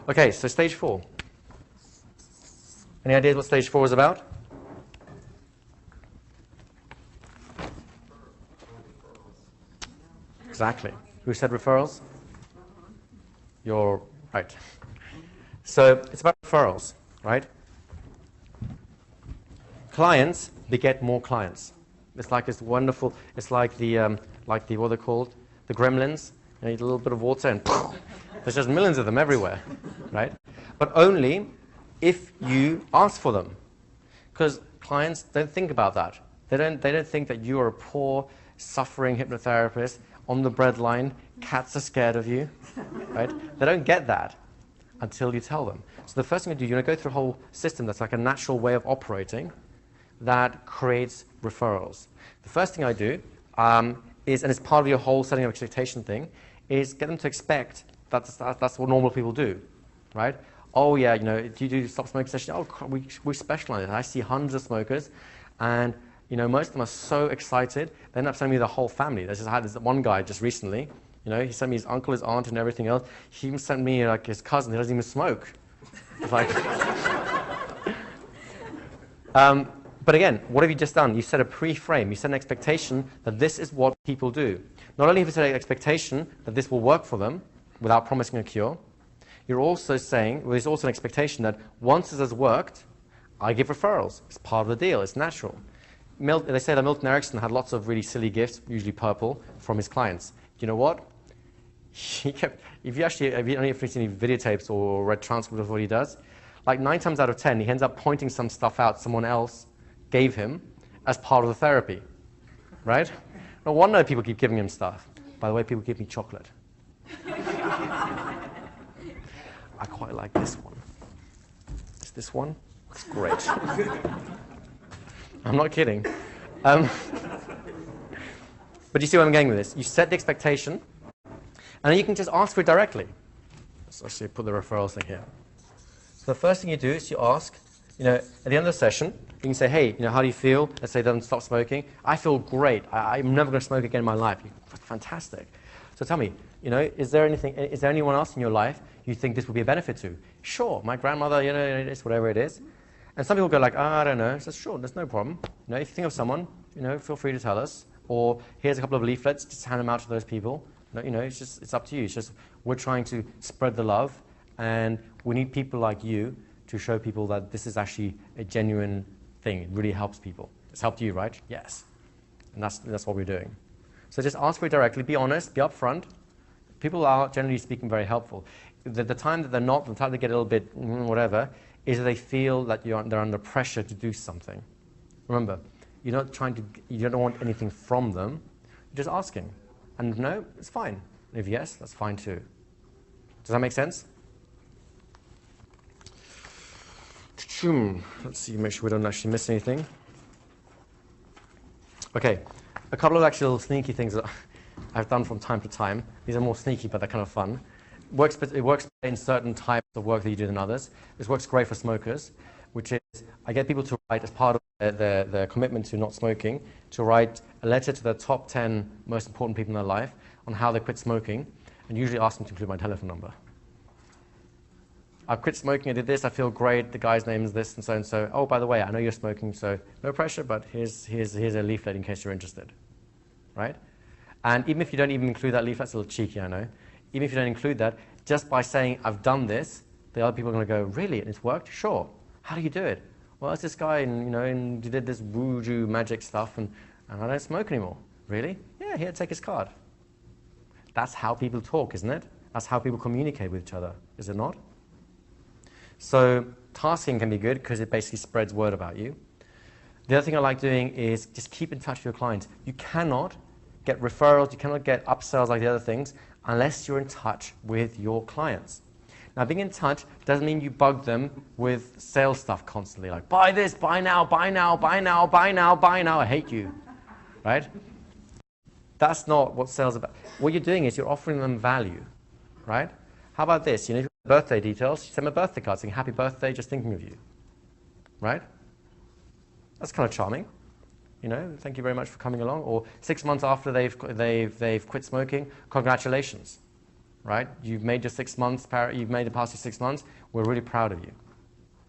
Okay, so stage 4. Any ideas what stage 4 is about? Exactly. Who said referrals? You're right. So it's about referrals, right? Clients beget more clients. It's like this wonderful, it's like the what are they called? The gremlins. You need a little bit of water and there's just millions of them everywhere, right? But only if you ask for them. Because clients don't think about that. They don't think that you are a poor, suffering hypnotherapist on the breadline. Cats are scared of you, right? They don't get that until you tell them. So the first thing you do, you're going to go through a whole system that's like a natural way of operating that creates referrals. The first thing I do is, and it's part of your whole setting of expectation thing, is get them to expect that's what normal people do, right? Oh yeah, you know, do you do stop smoking session? Oh, we specialize in it. I see hundreds of smokers, and you know, most of them are so excited, they end up sending me the whole family. I had this one guy just recently, you know, he sent me his uncle, his aunt, and everything else. He even sent me like his cousin who doesn't even smoke. It's like, but again, what have you just done? You set a pre-frame. You set an expectation that this is what people do. Not only have you set an expectation that this will work for them without promising a cure, you're also saying, well, there's also an expectation that once this has worked, I give referrals. It's part of the deal. It's natural. They say that Milton Erickson had lots of really silly gifts, usually purple, from his clients. Do you know what? He kept, if you seen any videotapes or read transcripts of what he does, like 9 times out of 10, he ends up pointing some stuff out someone else gave him as part of the therapy, right? No wonder people keep giving him stuff. By the way, people give me chocolate. I quite like this one. It's this one. It's great. I'm not kidding. But you see where I'm going with this? You set the expectation, and then you can just ask for it directly. Let's actually put the referrals thing here. So the first thing you do is you ask, you know, at the end of the session, you can say, hey, you know, how do you feel? Let's say they don't stop smoking. I feel great. I'm never going to smoke again in my life. Fantastic. So tell me, you know, is there anyone else in your life you think this would be a benefit to? Sure, my grandmother, you know, it's whatever it is. And some people go like, I don't know. So sure, there's no problem. You know, if you think of someone, you know, feel free to tell us. Or here's a couple of leaflets, just hand them out to those people. You know, it's up to you. It's just we're trying to spread the love, and we need people like you to show people that this is actually a genuine thing. It really helps people. It's helped you, right? Yes. And that's what we're doing. So just ask for it directly. Be honest. Be upfront. People are, generally speaking, very helpful. The time that they're not, the time they get a little bit whatever, is that they feel that they're under pressure to do something. Remember, you don't want anything from them. You're just asking. And no, it's fine. And if yes, that's fine too. Does that make sense? Let's see, make sure we don't actually miss anything. Okay, a couple of actually little sneaky things that I've done from time to time. These are more sneaky, but they're kind of fun. It works in certain types of work that you do than others. This works great for smokers, which is I get people to write, as part of their commitment to not smoking, to write a letter to the top 10 most important people in their life on how they quit smoking, and usually ask them to include my telephone number. I've quit smoking, I did this, I feel great, the guy's name is this, and so and so. Oh, by the way, I know you're smoking, so no pressure, but here's a leaflet in case you're interested, right? And even if you don't even include that leaflet, that's a little cheeky, I know. Even if you don't include that, just by saying, I've done this, the other people are going to go, really? And it's worked? Sure. How do you do it? Well, it's this guy, and you know, and he did this voodoo magic stuff, and I don't smoke anymore. Really? Yeah, here, take his card. That's how people talk, isn't it? That's how people communicate with each other, is it not? So tasking can be good because it basically spreads word about you. The other thing I like doing is just keep in touch with your clients. You cannot get referrals, you cannot get upsells like the other things unless you're in touch with your clients. Now, being in touch doesn't mean you bug them with sales stuff constantly, like buy this, buy now, buy now, buy now, buy now, buy now, I hate you, right? That's not what sales is about. What you're doing is you're offering them value, right? How about this? You know, if you have birthday details, you send them a birthday card saying happy birthday, just thinking of you, right? That's kind of charming. You know, thank you very much for coming along. Or 6 months after they've quit smoking, congratulations, right? You've made your 6 months, you've made it past your 6 months. We're really proud of you,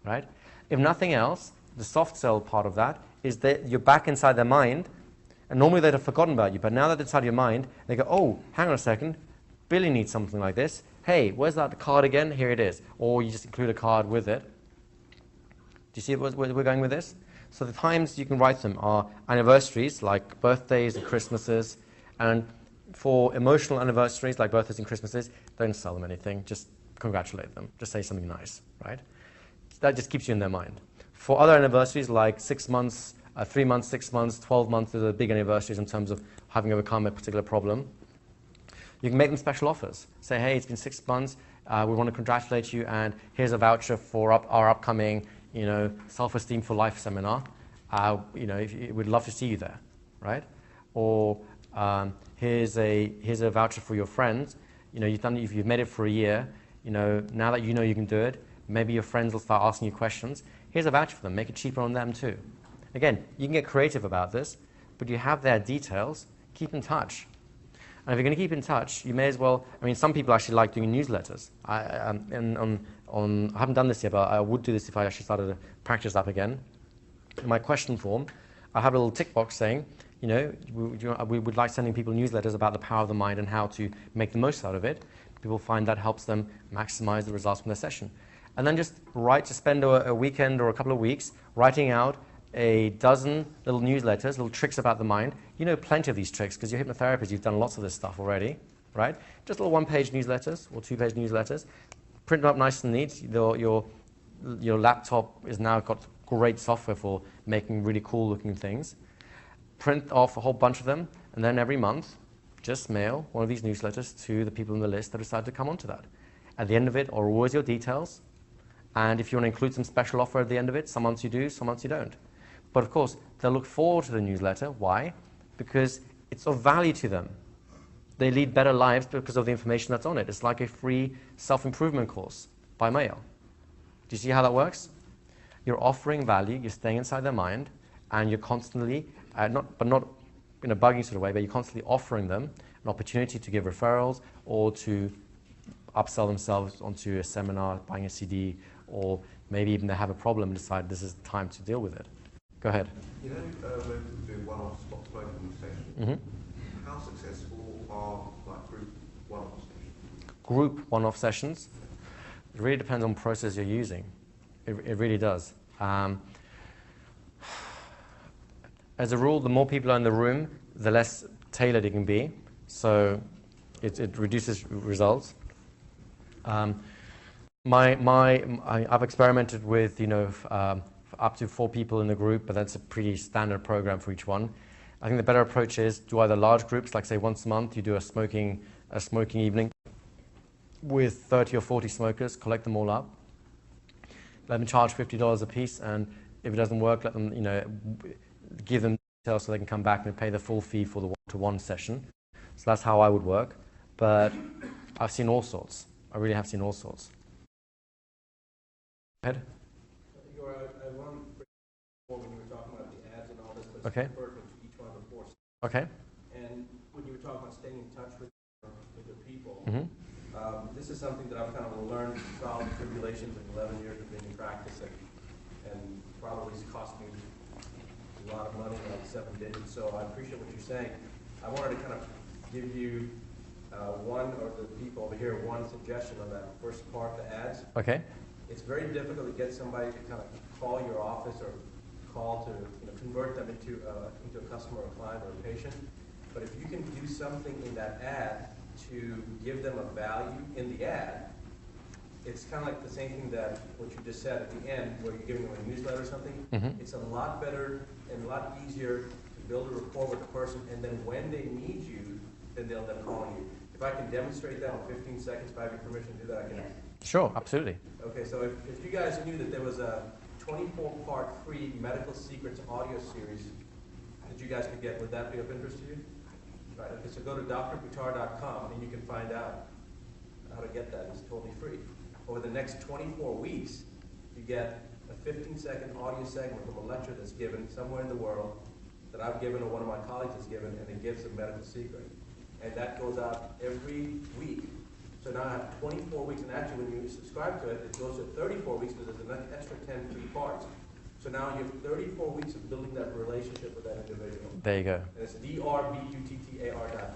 right? If nothing else, the soft sell part of that is that you're back inside their mind, and normally they'd have forgotten about you, but now that it's inside your mind, they go, oh, hang on a second, Billy needs something like this. Hey, where's that card again? Here it is. Or you just include a card with it. Do you see where we're going with this? So the times you can write them are anniversaries, like birthdays and Christmases, and for emotional anniversaries, like birthdays and Christmases, don't sell them anything, just congratulate them. Just say something nice, right? That just keeps you in their mind. For other anniversaries, like 6 months, 3 months, 6 months, 12 months, those are big anniversaries in terms of having overcome a particular problem. You can make them special offers. Say, hey, it's been 6 months, we want to congratulate you, and here's a voucher for our upcoming, self-esteem for life seminar. We'd love to see you there, right? Or here's a voucher for your friends. You've made it for a year. Now that you know you can do it, maybe your friends will start asking you questions. Here's a voucher for them. Make it cheaper on them too. Again, you can get creative about this, but you have their details. Keep in touch. And if you're going to keep in touch, you may as well. Some people actually like doing newsletters. I haven't done this yet, but I would do this if I actually started to practice up again. In my question form, I have a little tick box saying, we would like sending people newsletters about the power of the mind and how to make the most out of it. People find that helps them maximize the results from their session. And then just spend a weekend or a couple of weeks writing out a dozen little newsletters, little tricks about the mind. You know plenty of these tricks because you're hypnotherapists, you've done lots of this stuff already, right? Just little one-page newsletters or two-page newsletters. Print them up nice and neat. Your laptop has now got great software for making really cool-looking things. Print off a whole bunch of them, and then every month, just mail one of these newsletters to the people on the list that decide to come onto that. At the end of it are always your details, and if you want to include some special offer at the end of it, some months you do, some months you don't. But of course, they'll look forward to the newsletter. Why? Because it's of value to them. They lead better lives because of the information that's on it. It's like a free self-improvement course by mail. Do you see how that works? You're offering value, you're staying inside their mind, and you're constantly, not in a bugging sort of way, but you're constantly offering them an opportunity to give referrals or to upsell themselves onto a seminar, buying a CD, or maybe even they have a problem and decide this is the time to deal with it. Go ahead. When we do one-off stop smoking sessions, how successful are group one-off sessions? Group one-off sessions? It really depends on the process you're using. It really does. As a rule, the more people are in the room, the less tailored it can be. So it reduces results. I've experimented with up to 4 people in the group, but that's a pretty standard program for each one. I think the better approach is do either large groups, like say once a month, you do a smoking evening with 30 or 40 smokers, collect them all up, let them charge $50 a piece, and if it doesn't work, let them give them details so they can come back and pay the full fee for the one-to-one session. So that's how I would work. But I've seen all sorts. I really have seen all sorts. Go ahead. Igor, I want to bring forward when you were talking about the ads and all this, but okay. It's pertinent to each one of the 4. Okay. And when you were talking about staying in touch with the people, this is something that I've kind of learned from trials and tribulations of 11 years of being in practice, and probably has cost me a lot of money, like 7 digits. So I appreciate what you're saying. I wanted to kind of give you the people over here one suggestion on that first part, the ads. Okay. It's very difficult to get somebody to kind of call your office or call to convert them into a customer, a client, or a patient. But if you can do something in that ad to give them a value in the ad, it's kind of like the same thing that what you just said at the end, where you're giving them a newsletter or something. It's a lot better and a lot easier to build a rapport with the person, and then when they need you, then they'll end up calling you. If I can demonstrate that in 15 seconds, if I have your permission to do that, I can. Sure, absolutely. Okay, so if you guys knew that there was a 24-part free Medical Secrets audio series that you guys could get, would that be of interest to you? Right, okay, so go to drpitar.com and you can find out how to get that. It's totally free. Over the next 24 weeks, you get a 15-second audio segment from a lecture that's given somewhere in the world that I've given or one of my colleagues has given, and it gives a medical secret. And that goes out every week So now I have 24 weeks, and actually when you subscribe to it, it goes to 34 weeks because there's an extra 10 free parts. So now you have 34 weeks of building that relationship with that individual. There you go. And it's DRBUTTAR.com.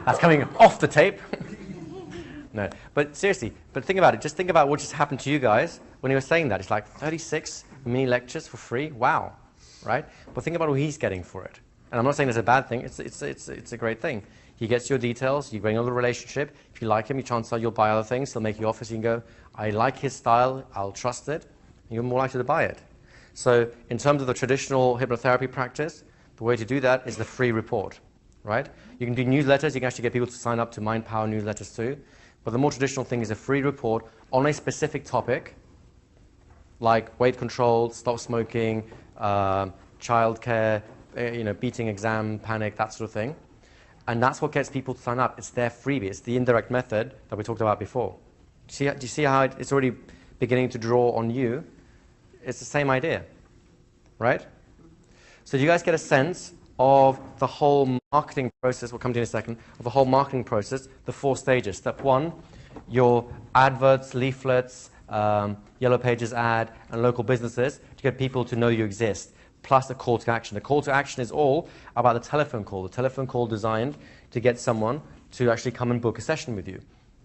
That's coming off the tape. No, but seriously, but think about it. Just think about what just happened to you guys when he was saying that. It's like 36 mini lectures for free. Wow, right? But think about what he's getting for it. And I'm not saying it's a bad thing. It's a great thing. He gets your details. You bring on the relationship. If you like him, chances are you'll buy other things. He'll make you offers. You can go, I like his style. I'll trust it. You're more likely to buy it. So in terms of the traditional hypnotherapy practice, the way to do that is the free report, right? You can do newsletters. You can actually get people to sign up to Mind Power newsletters too. But the more traditional thing is a free report on a specific topic, like weight control, stop smoking, childcare, beating exam, panic, that sort of thing. And that's what gets people to sign up. It's their freebie. It's the indirect method that we talked about before. Do you see how it's already beginning to draw on you? It's the same idea, right? So do you guys get a sense of the whole marketing process? We'll come to in a second. Of the whole marketing process, the 4 stages. Step 1, your adverts, leaflets, yellow pages ad, and local businesses to get people to know you exist, plus a call to action. The call to action is all about the telephone call designed to get someone to actually come and book a session with you,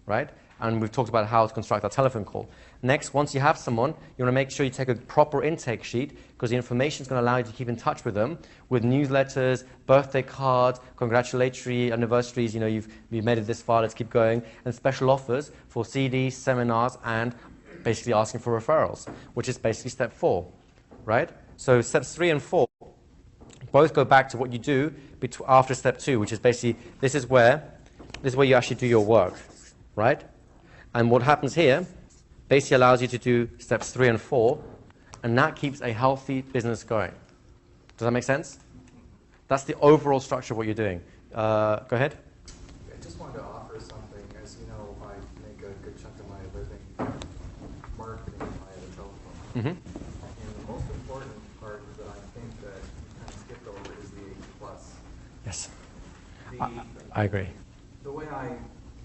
right? And we've talked about how to construct that telephone call. Next, once you have someone, you want to make sure you take a proper intake sheet because the information is going to allow you to keep in touch with them with newsletters, birthday cards, congratulatory anniversaries, you've made it this far, let's keep going, and special offers for CDs, seminars, and basically asking for referrals, which is basically step 4, right? So steps 3 and 4 both go back to what you do after step 2, which is basically, this is where you actually do your work, right? And what happens here basically allows you to do steps 3 and 4, and that keeps a healthy business going. Does that make sense? That's the overall structure of what you're doing. Go ahead. I just wanted to offer something. As you know, I make a good chunk of my living marketing via the telephone. Mm-hmm. And the most important part that I think that you kind of skipped over is the H+. Yes. I agree. The way I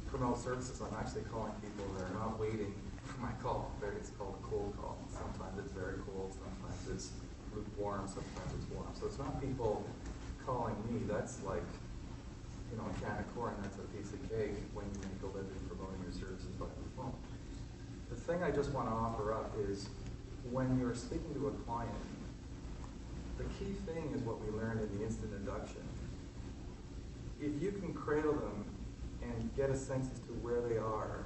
promote services, I'm actually calling people that are not waiting for my call. It's called a cold call. Sometimes it's very cold, sometimes it's lukewarm, sometimes it's warm. So it's not people calling me. That's like, a can of corn, that's a piece of cake when you make a living promoting your services by the phone. The thing I just want to offer up is when you're speaking to a client, the key thing is what we learned in the instant induction. If you can cradle them and get a sense as to where they are,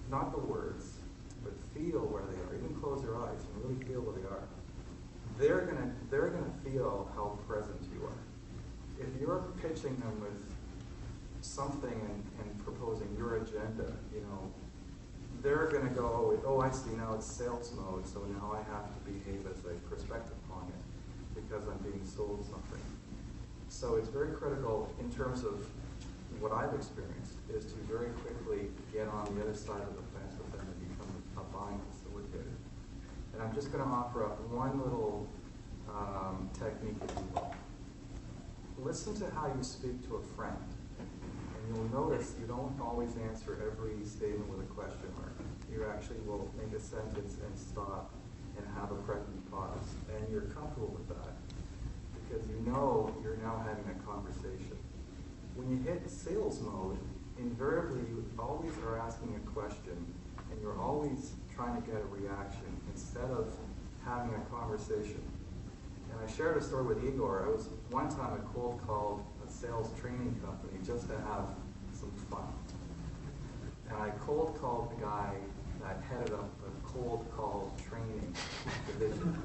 not the words, but feel where they are. Even close your eyes and really feel where they are. They're gonna feel how present you are. If you're pitching them with something and proposing your agenda, they're gonna go, oh, I see, now it's sales mode, so now I have to behave as a prospective client because I'm being sold something. So it's very critical in terms of what I've experienced is to very quickly get on the other side of the fence with them and become a buying facilitator. And I'm just going to offer up one little technique, if you will. Listen to how you speak to a friend. And you'll notice you don't always answer every statement with a question mark. You actually will make a sentence and stop and have a pregnant pause. And you're comfortable with that because you're now having a conversation. When you hit sales mode, invariably you always are asking a question and you're always trying to get a reaction instead of having a conversation. And I shared a story with Igor. I was one time I cold called a sales training company just to have some fun. And I cold called the guy that headed up the cold call training division.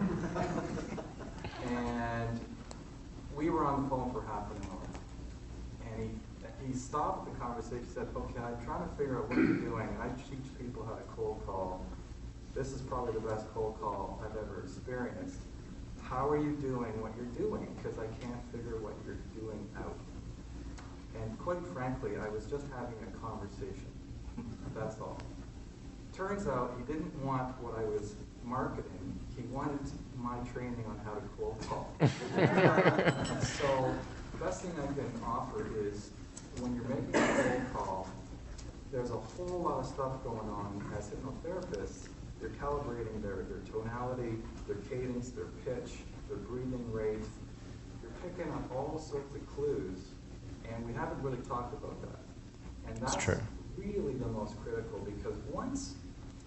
And we were on the phone for half an hour. And he stopped the conversation, said, okay, I'm trying to figure out what you're doing, and I teach people how to cold call. This is probably the best cold call I've ever experienced. How are you doing what you're doing? Because I can't figure what you're doing out. And quite frankly, I was just having a conversation. That's all. Turns out he didn't want what I was marketing. He wanted my training on how to cold call. So the best thing I can offer is when you're making a cold call, there's a whole lot of stuff going on as hypnotherapists. They're calibrating their tonality, their cadence, their pitch, their breathing rate. You're picking up all sorts of clues, and we haven't really talked about that. And that's true. really the most critical, because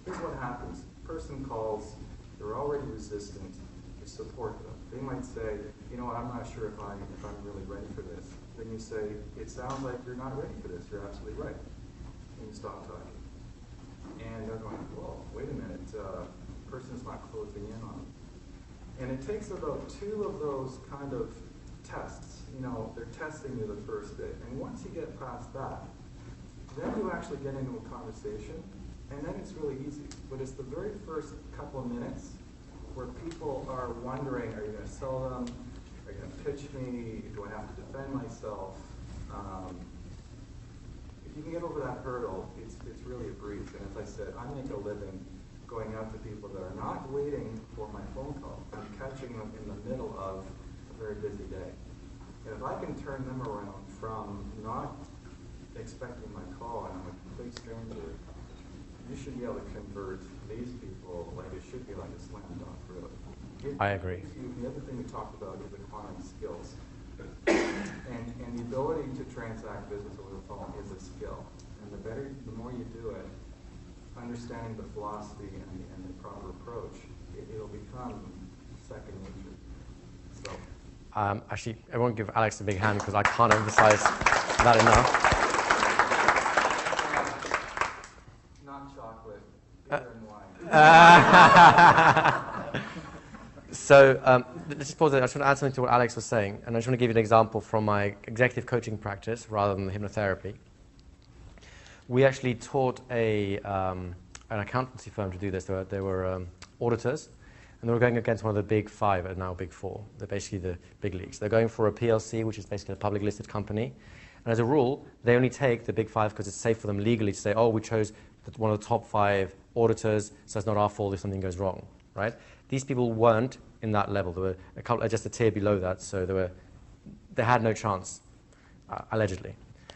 here's what happens. Person calls, they're already resistant, you support them. They might say, you know what, I'm not sure if I'm really ready for this. Then you say, it sounds like you're not ready for this, you're absolutely right. And you stop talking. And they're going, whoa, wait a minute, person's not closing in on it. And it takes about 2 of those kind of tests. They're testing you the first day. And once you get past that, then you actually get into a conversation, and then it's really easy. But it's the very first couple of minutes where people are wondering, are you going to sell them? Are you going to pitch me? Do I have to defend myself? If you can get over that hurdle, it's really a breeze. And as I said, I make a living going out to people that are not waiting for my phone call. I'm catching them in the middle of a very busy day. And if I can turn them around from not expecting my call and I'm a complete stranger, you should be able to convert these people like it should be like a slam dunk, really. I agree. The other thing we talked about is acquiring skills. And the ability to transact business over the phone is a skill. And the more you do it, understanding the philosophy and the proper approach, it'll become second nature. So. Actually, I won't give Alex a big hand because I can't emphasize that enough. Not chocolate, beer and wine. So let's just pause there. I just want to add something to what Alex was saying, and I just want to give you an example from my executive coaching practice rather than the hypnotherapy. We actually taught an accountancy firm to do this. They were auditors, and they were going against one of the big 5 and now big 4. They're basically the big leagues. They're going for a PLC, which is basically a public listed company. And as a rule, they only take the big 5 because it's safe for them legally to say, oh, we chose one of the top 5 auditors, so it's not our fault if something goes wrong, right? These people weren't in that level. They were just a tier below that, so they had no chance, allegedly.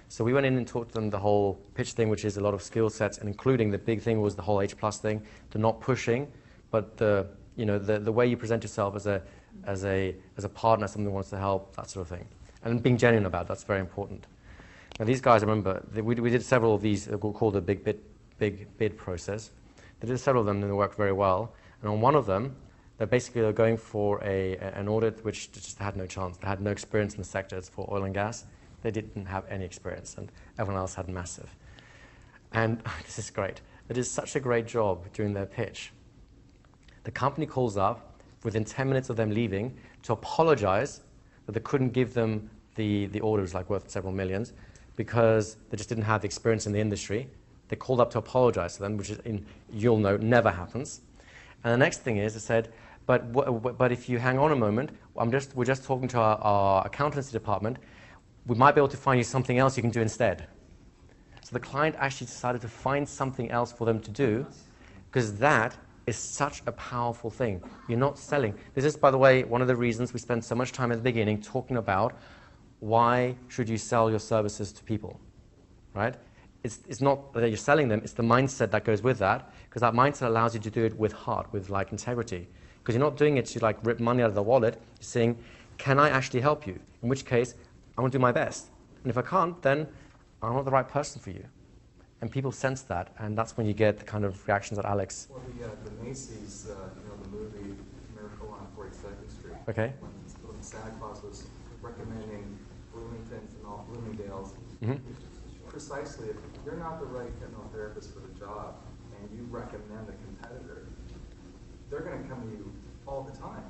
So we went in and taught them the whole pitch thing, which is a lot of skill sets, and including the big thing was the whole H+ thing, the not pushing, but the way you present yourself as a partner, someone who wants to help, that sort of thing, and being genuine about it, that's very important. Now these guys, remember, we did several of these called the big bid process. They did several of them and they worked very well. And on one of them, they're going for an audit which just had no chance. They had no experience in the sector. It's for oil and gas. They didn't have any experience, and everyone else had massive. And this is great. They did such a great job during their pitch. The company calls up within 10 minutes of them leaving to apologize that they couldn't give them the orders like worth several millions because they just didn't have the experience in the industry. They called up to apologize to them, which is, you'll know, never happens. And the next thing is, they said, but if you hang on a moment, we're just talking to our accountancy department. We might be able to find you something else you can do instead. So the client actually decided to find something else for them to do, because that is such a powerful thing. You're not selling. This is, by the way, one of the reasons we spend so much time at the beginning talking about why should you sell your services to people, right? It's not that you're selling them, it's the mindset that goes with that, because that mindset allows you to do it with heart, with like integrity. Because you're not doing it to like rip money out of the wallet, you're saying, can I actually help you? In which case, I want to do my best. And if I can't, then I'm not the right person for you. And people sense that, and that's when you get the kind of reactions that Alex... Well, the Macy's, the movie Miracle on 42nd Street. Okay. When Santa Claus was recommending Bloomingtons and all Bloomingdales, precisely, if you're not the right hypnotherapist for the job and you recommend a competitor, they're going to come to you all the time,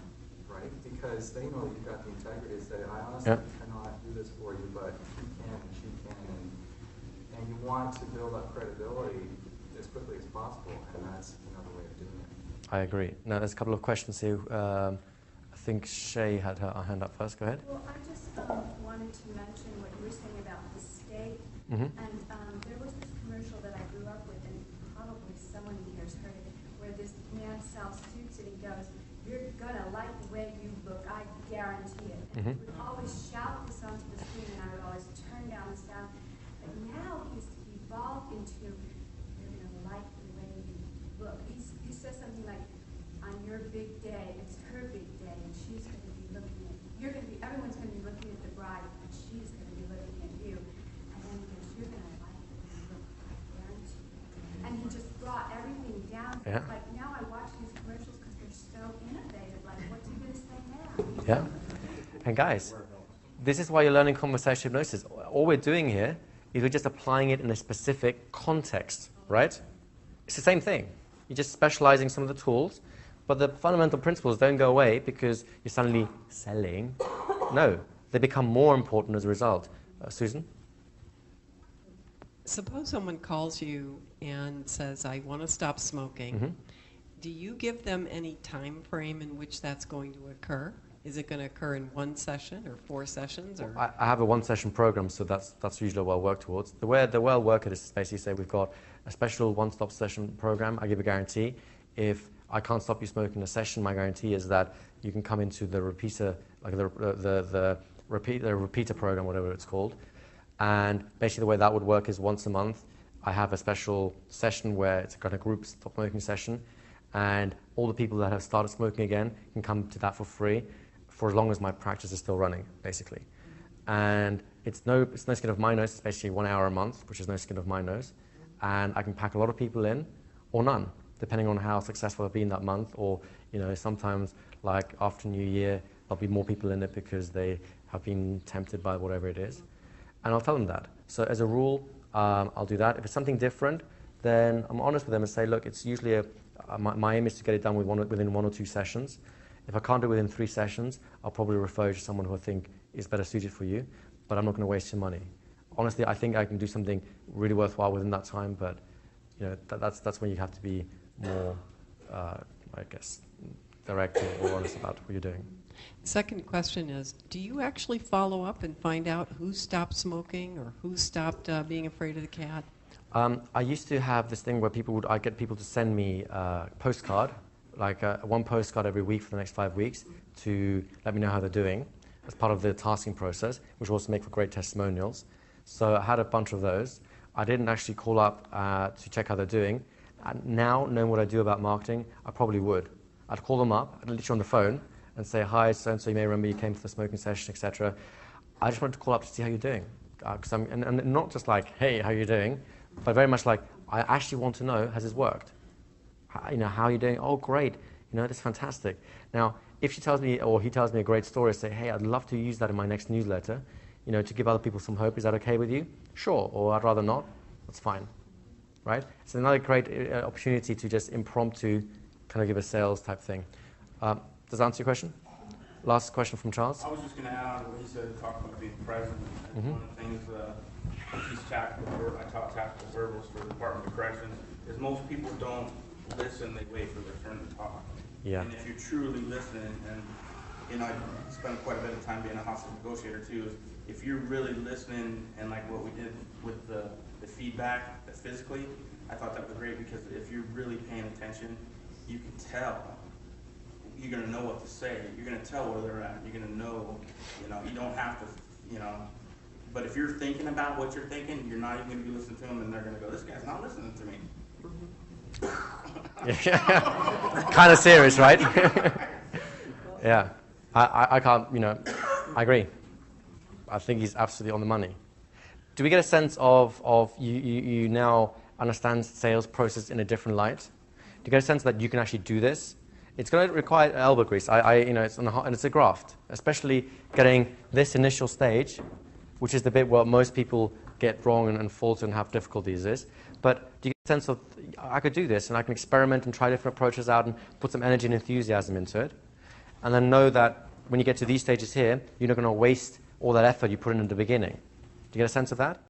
right? Because they know that you've got the integrity to say, I honestly cannot do this for you, but he can and she can. And you want to build up credibility as quickly as possible, and that's another way of doing it. I agree. Now, there's a couple of questions here. I think Shay had her hand up first. Go ahead. Well, I just wanted to mention what you were saying about the state. Mm-hmm. And there was this commercial that I grew up with, and probably someone here has heard it, where this man sells suits and he goes, "You're going to like the way you look, I guarantee it." And he would always shout this onto the screen, and I would always turn down the sound. But now he's evolved into Yeah. Like now I watch these commercials because they're so innovative. Like, what's he going to say now? Yeah. And guys, this is why you're learning conversation hypnosis. All we're doing here is we're just applying it in a specific context, right? It's the same thing. You're just specializing some of the tools, but the fundamental principles don't go away because you're suddenly selling. No, they become more important as a result. Susan? Suppose someone calls you and says, I want to stop smoking. Mm-hmm. Do you give them any time frame in which that's going to occur? Is it going to occur in 1 session or 4 sessions? Or? I have a 1-session program, so that's usually what I'll work towards. The way I'll work it is basically say we've got a special one-stop session program. I give a guarantee. If I can't stop you smoking in a session, my guarantee is that you can come into the repeater, like the repeater program, whatever it's called. And basically the way that would work is once a month, I have a special session where it's a kind of group stop smoking session, and all the people that have started smoking again can come to that for free for as long as my practice is still running, basically. And it's no skin off my nose. It's basically 1 hour a month, which is no skin off my nose. And I can pack a lot of people in, or none, depending on how successful I've been that month. Or, you know, sometimes, like after New Year, there'll be more people in it because they have been tempted by whatever it is. And I'll tell them that. So as a rule, I'll do that. If it's something different, then I'm honest with them and say, look, it's usually my aim is to get it done within 1 or 2 sessions. If I can't do it within 3 sessions, I'll probably refer you to someone who I think is better suited for you, but I'm not going to waste your money. Honestly, I think I can do something really worthwhile within that time, but you know, that's when you have to be more, I guess, direct or honest about what you're doing. Second question is, do you actually follow up and find out who stopped smoking or who stopped being afraid of the cat? I used to have this thing where I get people to send me a postcard, like 1 postcard every week for the next 5 weeks to let me know how they're doing as part of the tasking process, which also make for great testimonials. So I had a bunch of those. I didn't actually call up to check how they're doing. And now, knowing what I do about marketing, I probably would. I'd call them up, I'd literally on the phone, and say, hi, so-and-so, you may remember you came to the smoking session, etc. I just wanted to call up to see how you're doing. And not just like, hey, how are you doing? But very much like, I actually want to know, has this worked? How are you doing? Oh, great. That's fantastic. Now, if she tells me, or he tells me a great story, I say, hey, I'd love to use that in my next newsletter, to give other people some hope. Is that okay with you? Sure. Or I'd rather not. That's fine. Right? It's another great opportunity to just impromptu kind of give a sales type thing. Does that answer your question? Last question from Charles. I was just going to add on what he said, talk about being present. And one of the things I taught tactical verbals for the Department of Corrections is most people don't listen, they wait for their turn to talk. Yeah. And if you're truly listening, and I spent quite a bit of time being a hostage negotiator too, is if you're really listening, and like what we did with the feedback physically, I thought that was great, because if you're really paying attention, you can tell. You're going to know what to say. You're going to tell where they're at. You're going to know, you don't have to, but if you're thinking about what you're thinking, you're not even going to be listening to them, and they're going to go, this guy's not listening to me. Kind of serious, right? Yeah. I can't, I agree. I think he's absolutely on the money. Do we get a sense of you now understand sales process in a different light? Do you get a sense that you can actually do this? It's going to require elbow grease. And it's a graft, especially getting this initial stage, which is the bit where most people get wrong and falter and have difficulties is. But do you get a sense of, I could do this, and I can experiment and try different approaches out and put some energy and enthusiasm into it. And then know that when you get to these stages here, you're not going to waste all that effort you put in the beginning. Do you get a sense of that?